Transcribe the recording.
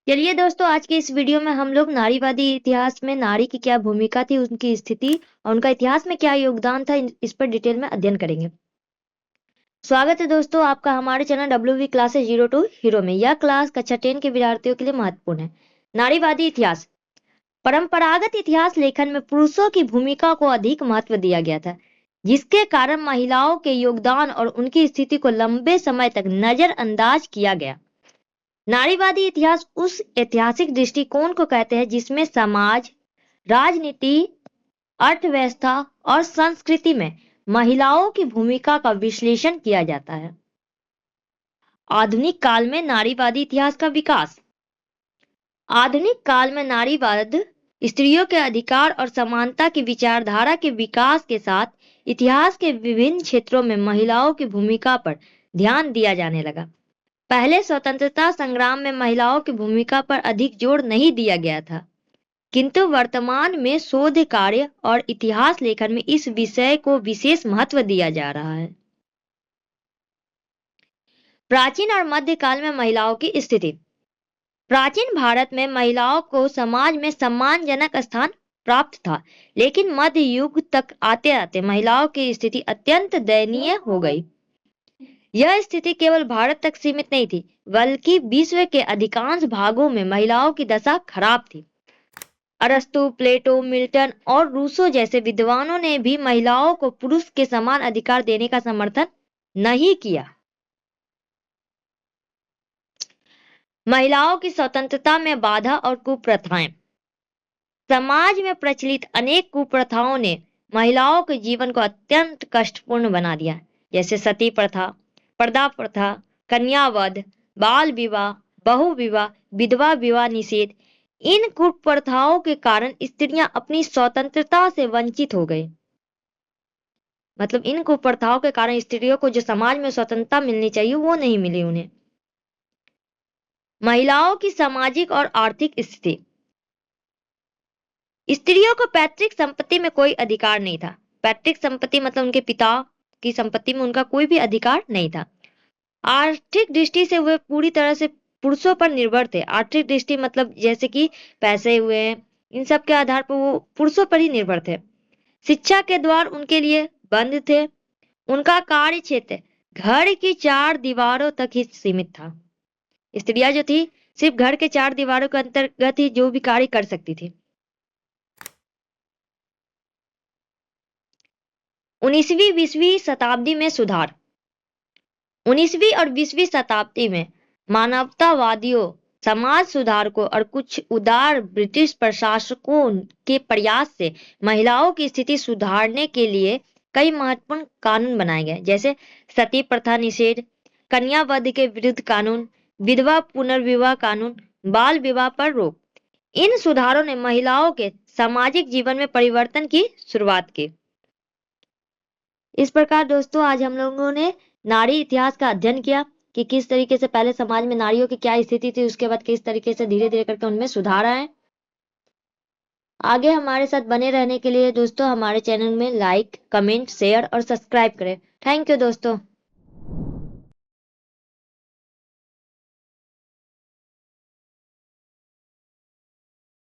चलिए दोस्तों, आज के इस वीडियो में हम लोग नारीवादी इतिहास में नारी की क्या भूमिका थी, उनकी स्थिति और उनका इतिहास में क्या योगदान था, इस पर डिटेल में अध्ययन करेंगे। स्वागत है दोस्तों आपका हमारे चैनल WV क्लासेस 02 हीरो में। यह क्लास कक्षा 10 के विद्यार्थियों के लिए महत्वपूर्ण है। नारीवादी इतिहास। परंपरागत इतिहास लेखन में पुरुषों की भूमिका को अधिक महत्व दिया गया था, जिसके कारण महिलाओं के योगदान और उनकी स्थिति को लंबे समय तक नजरअंदाज किया गया। नारीवादी इतिहास उस ऐतिहासिक दृष्टिकोण को कहते हैं जिसमें समाज, राजनीति, अर्थव्यवस्था और संस्कृति में महिलाओं की भूमिका का विश्लेषण किया जाता है। आधुनिक काल में नारीवादी इतिहास का विकास। आधुनिक काल में नारीवाद स्त्रियों के अधिकार और समानता की विचारधारा के विकास के साथ इतिहास के विभिन्न क्षेत्रों में महिलाओं की भूमिका पर ध्यान दिया जाने लगा। पहले स्वतंत्रता संग्राम में महिलाओं की भूमिका पर अधिक जोर नहीं दिया गया था, किंतु वर्तमान में शोध कार्य और इतिहास लेखन में इस विषय को विशेष महत्व दिया जा रहा है। प्राचीन और मध्यकाल में महिलाओं की स्थिति। प्राचीन भारत में महिलाओं को समाज में सम्मानजनक स्थान प्राप्त था, लेकिन मध्य युग तक आते आते महिलाओं की स्थिति अत्यंत दयनीय हो गई। यह स्थिति केवल भारत तक सीमित नहीं थी, बल्कि विश्व के अधिकांश भागों में महिलाओं की दशा खराब थी। अरस्तु, प्लेटो, मिल्टन और रूसो जैसे विद्वानों ने भी महिलाओं को पुरुष के समान अधिकार देने का समर्थन नहीं किया। महिलाओं की स्वतंत्रता में बाधा और कुप्रथाएं। समाज में प्रचलित अनेक कुप्रथाओं ने महिलाओं के जीवन को अत्यंत कष्टपूर्ण बना दिया, जैसे सती प्रथा, पर्दा प्रथा, कन्यावध, बाल विवाह, बहु विवाह, विधवा विवाह निषेध। इन कुप्रथाओं के कारण स्त्रियां अपनी स्वतंत्रता से वंचित हो गई। मतलब इन कुप्रथाओं के कारण स्त्रियों को जो समाज में स्वतंत्रता मिलनी चाहिए वो नहीं मिली उन्हें। महिलाओं की सामाजिक और आर्थिक स्थिति। स्त्रियों को पैतृक संपत्ति में कोई अधिकार नहीं था। पैतृक संपत्ति मतलब उनके पिता की संपत्ति में उनका कोई भी अधिकार नहीं था। आर्थिक दृष्टि से वे पूरी तरह से पुरुषों पर निर्भर थे। आर्थिक दृष्टि मतलब जैसे कि पैसे हुए, इन सब के आधार पर वो पुरुषों पर ही निर्भर थे। शिक्षा के द्वार उनके लिए बंद थे। उनका कार्य क्षेत्र घर की 4 दीवारों तक ही सीमित था। स्त्रियां जो थी सिर्फ घर के 4 दीवारों के अंतर्गत ही जो भी कार्य कर सकती थी। 19वीं 20वीं शताब्दी में सुधार। 19वीं और 20वीं शताब्दी में मानवतावादियों, समाज सुधारकों और कुछ उदार ब्रिटिश प्रशासकों के प्रयास से महिलाओं की स्थिति सुधारने के लिए कई महत्वपूर्ण कानून बनाए गए, जैसे सती प्रथा निषेध, कन्यावध के विरुद्ध कानून, विधवा पुनर्विवाह कानून, बाल विवाह पर रोक। इन सुधारों ने महिलाओं के सामाजिक जीवन में परिवर्तन की शुरुआत की। इस प्रकार दोस्तों आज हम लोगों ने नारी इतिहास का अध्ययन किया कि किस तरीके से पहले समाज में नारियों की क्या स्थिति थी, उसके बाद किस तरीके से धीरे धीरे करके उनमें सुधार आए। आगे हमारे साथ बने रहने के लिए दोस्तों हमारे चैनल में लाइक, कमेंट, शेयर और सब्सक्राइब करें। थैंक यू दोस्तों।